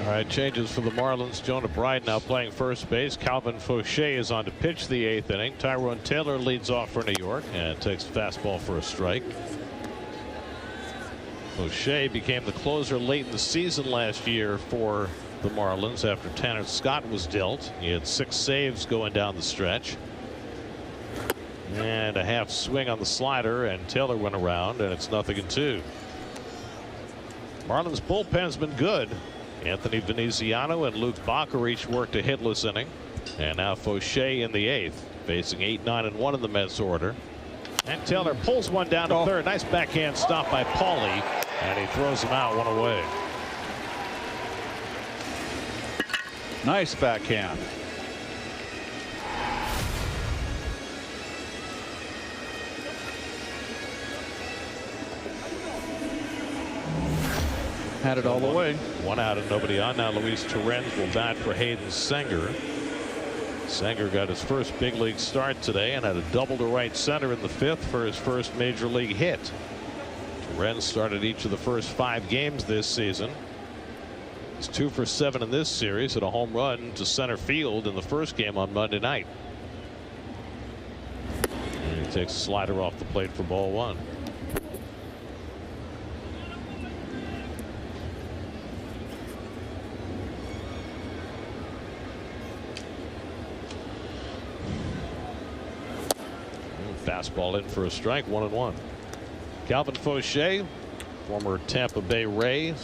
All right, changes for the Marlins. Jonah Bride now playing first base. Calvin Fauché is on to pitch the 8th inning. Tyrone Taylor leads off for New York and takes fastball for a strike. Fauché became the closer late in the season last year for the Marlins after Tanner Scott was dealt. He had 6 saves going down the stretch. And a half swing on the slider, and Taylor went around, and it's 0-2. Marlins bullpen's been good. Anthony Veneziano and Luke Bacher each worked a hitless inning. And now Fauché in the 8th, facing 8, 9, and 1 in the Mets order. And Taylor pulls one down to third. Nice backhand stop by Paulie, and he throws him out, 1 away. Nice backhand. Had it all the way. 1 out and nobody on. Now Luis Torrens will bat for Hayden Senger. Senger got his first big league start today and had a double to right center in the 5th for his first major league hit. Torrens started each of the first 5 games this season. He's 2 for 7 in this series, at a home run to center field in the first game on Monday night. And he takes a slider off the plate for ball 1. Fastball in for a strike, 1-1. Calvin Fauché, former Tampa Bay Ray,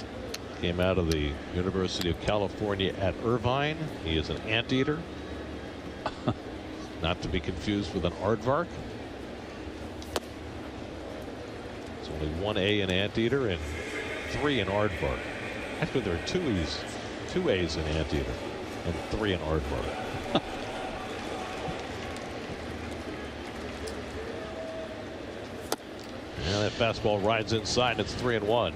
came out of the University of California at Irvine. He is an anteater. Not to be confused with an aardvark. It's only 1 A in anteater and 3 in aardvark. Actually, there are 2 A's in anteater and 3 in aardvark. And that fastball rides inside, and it's 3-1.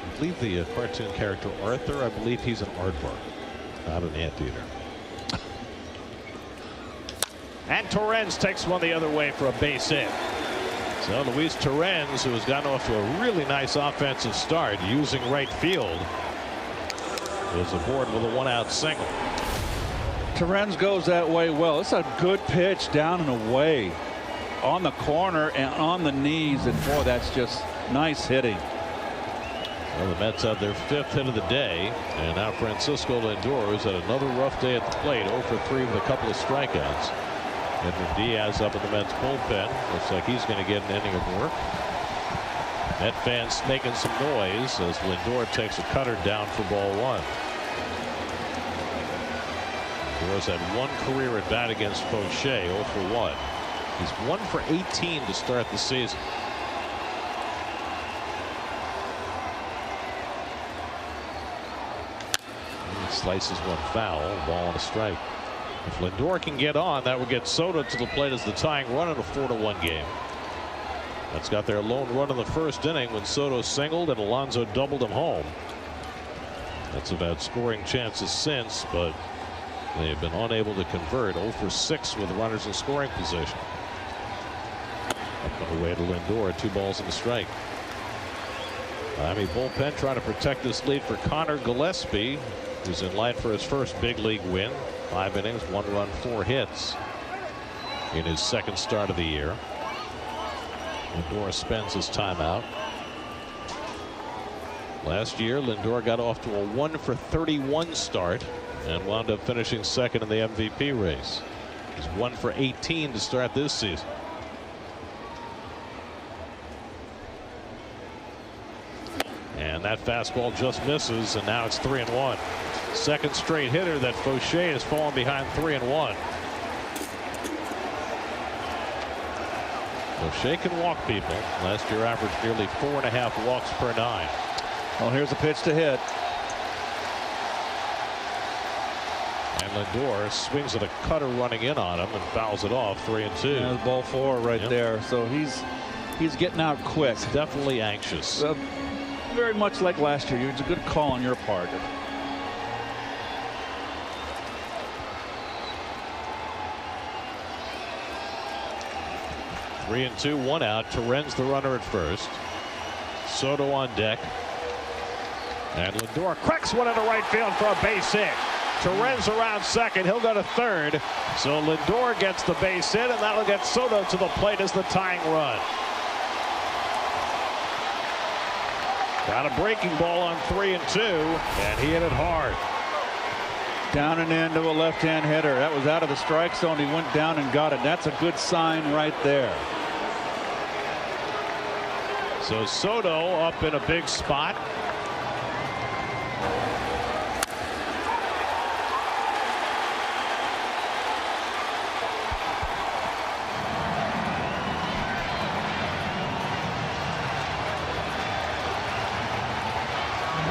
I believe the cartoon character Arthur, I believe he's an aardvark, not an anteater. And Torrens takes one the other way for a base hit. So Luis Torrens, who has gotten off to a really nice offensive start using right field, is aboard with a 1-out single. Torrens goes that way well. It's a good pitch down and away. On the corner and on the knees, and boy, that's just nice hitting. Well, the Mets had their 5th hit of the day, and now Francisco Lindor has had another rough day at the plate, 0 for 3 with a couple of strikeouts. Edwin Diaz up in the Mets bullpen. Looks like he's going to get an inning of work. Met fans making some noise as Lindor takes a cutter down for ball 1. Lindor's had 1 career at bat against Fauché, 0 for 1. He's 1 for 18 to start the season. And he slices one foul, ball and a strike. If Lindor can get on, that would get Soto to the plate as the tying run in a 4-1 game. That's got their lone run in the first inning when Soto singled and Alonso doubled him home. That's have had scoring chances since, but they have been unable to convert. 0 for 6 with runners in scoring position. Up on the way to Lindor, 2 balls and a strike. Miami bullpen trying to protect this lead for Connor Gillespie, who's in line for his first big league win. 5 innings, 1 run, 4 hits in his 2nd start of the year. Lindor spends his timeout. Last year, Lindor got off to a 1 for 31 start and wound up finishing 2nd in the MVP race. He's 1 for 18 to start this season. And that fastball just misses, and now it's 3-1. 2nd straight hitter that Fauché has fallen behind 3-1. Fauché can walk people. Last year averaged nearly 4.5 walks per 9. Well, here's a pitch to hit. And Lindor swings at a cutter running in on him and fouls it off. 3-2. And ball 4 right there. So he's getting out quick. He's definitely anxious. Very much like last year. It's a good call on your part. Three and 2, 1 out. Torrens the runner at first. Soto on deck. And Lindor cracks one into right field for a base hit. Torrens around second. He'll go to third. So Lindor gets the base hit, and that'll get Soto to the plate as the tying run. Got a breaking ball on 3-2, and he hit it hard. Down and in to a left-hand hitter. That was out of the strike zone. He went down and got it. That's a good sign right there. So Soto up in a big spot.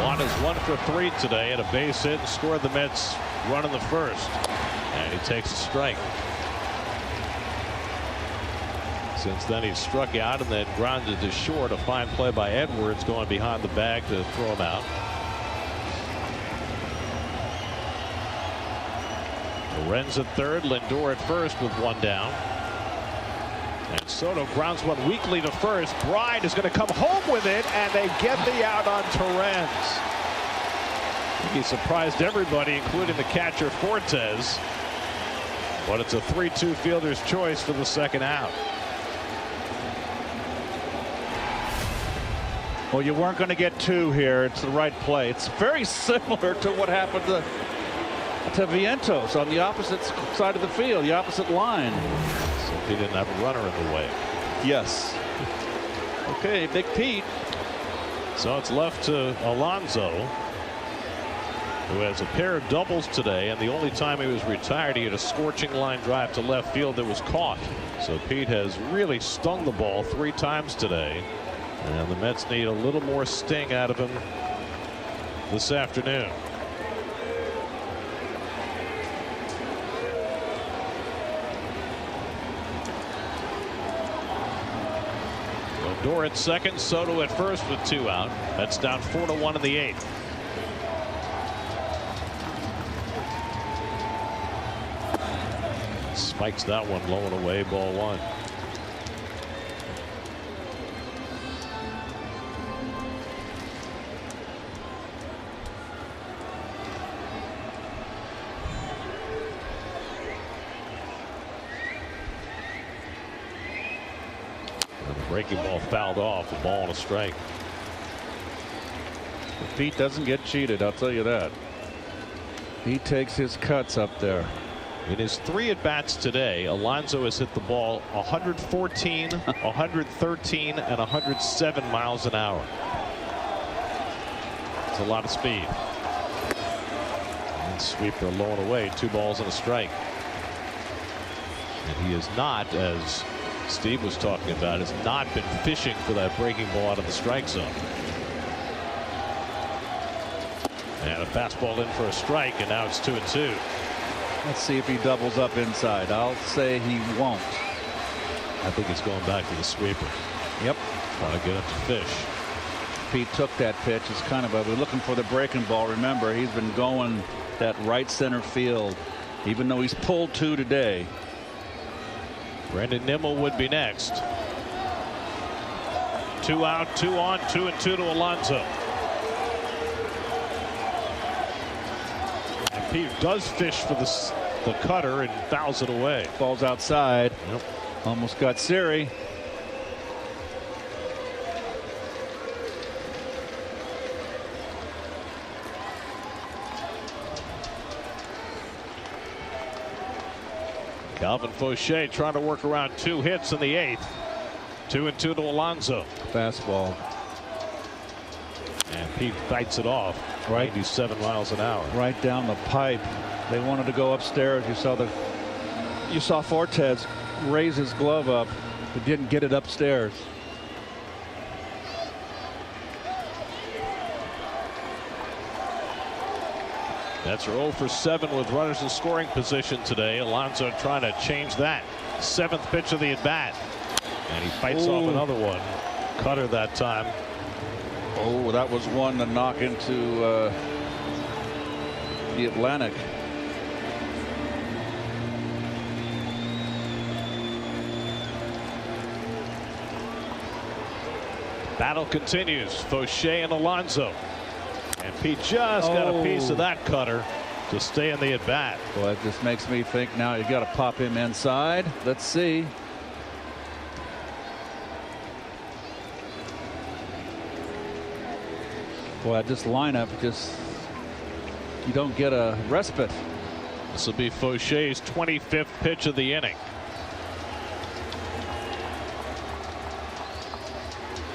Juan is 1 for 3 today and a base hit and scored the Mets run in the first. And he takes a strike. Since then he's struck out and then grounded to short. A fine play by Edwards going behind the bag to throw him out. Lorenz at third, Lindor at first with one down. And Soto grounds one weakly to first. Bride is going to come home with it, and they get the out on Torrens. He surprised everybody, including the catcher Fortes. But it's a 3-2 fielder's choice for the second out. Well, you weren't going to get two here. It's the right play. It's very similar to what happened to Vientos on the opposite side of the field, the opposite line. So he didn't have a runner in the way. Yes. Okay, Big Pete. So it's left to Alonso, who has a pair of doubles today, and the only time he was retired, he had a scorching line drive to left field that was caught. So Pete has really stung the ball 3 times today, and the Mets need a little more sting out of him this afternoon. Lindor at second, Soto at first with 2 out. That's down 4-1 in the 8th. Spikes that one low and away, ball 1. Breaking ball fouled off, a ball and a strike. Pete doesn't get cheated, I'll tell you that. He takes his cuts up there. In his 3 at-bats today, Alonso has hit the ball 114, 113, and 107 miles an hour. It's a lot of speed. And sweeper low and away, 2 balls and a strike. And he is not, as Steve was talking about, has not been fishing for that breaking ball out of the strike zone. And a fastball in for a strike, and now it's 2-2. Let's see if he doubles up inside. I'll say he won't. I think he's going back to the sweeper. Yep. Trying to get up to fish. Pete took that pitch. It's kind of we're looking for the breaking ball. Remember, he's been going that right center field, even though he's pulled 2 today. Brandon Nimmo would be next. 2 out, 2 on, 2-2 to Alonso. And Pete does fish for the cutter and fouls it away. Falls outside. Yep. Almost got Siri. Calvin Fauché trying to work around 2 hits in the 8th. 2-2 to Alonso. Fastball. And Pete fights it off. Right. 97 miles an hour. Right down the pipe. They wanted to go upstairs. You saw Fortes raise his glove up, but didn't get it upstairs. That's 0 for 7 with runners in scoring position today. Alonso trying to change that. 7th pitch of the at bat, and he fights off another one. Cutter that time. Oh, that was one to knock into the Atlantic. Battle continues. Fauché and Alonso. And Pete just got a piece of that cutter to stay in the at bat. Well, it just makes me think now you got to pop him inside. Let's see. Boy, this lineup just, you don't get a respite. This will be Faucher's 25th pitch of the inning.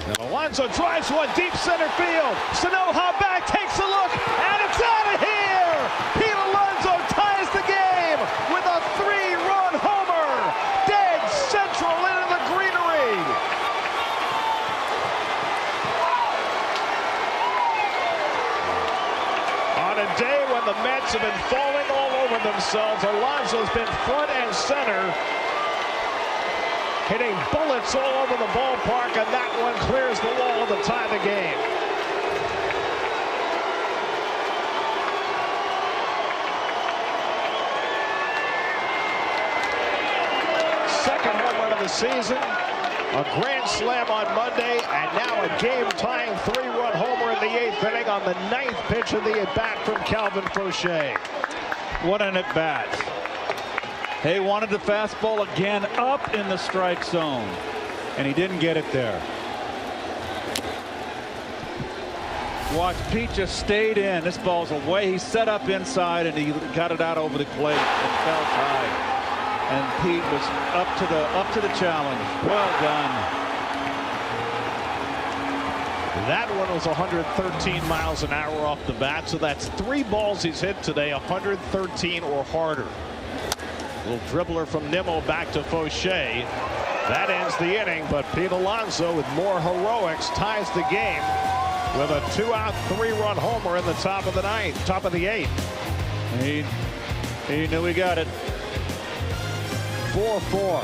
And Alonso drives one deep center field. Sanoja back, takes a look, and it's out of here! Pete Alonso ties the game with a 3-run homer. Dead central into the greenery. On a day when the Mets have been falling all over themselves, Alonso's been front and center, hitting bullets all over the ballpark, and that one clears the wall to tie the game. Second home run of the season, a grand slam on Monday, and now a game-tying 3-run homer in the 8th inning on the 9th pitch of the at-bat from Calvin Faucher. What an at-bat. He wanted the fastball again up in the strike zone, and he didn't get it there. Watch, Pete just stayed in. This ball's away. He set up inside, and he got it out over the plate and fell high. And Pete was up to the challenge. Well done. That one was 113 miles an hour off the bat, so that's 3 balls he's hit today, 113 or harder. Little dribbler from Nimmo back to Faucher. That ends the inning, but Pete Alonso, with more heroics, ties the game with a 2-out, 3-run homer in the top of the 8th. He knew he got it. 4-4.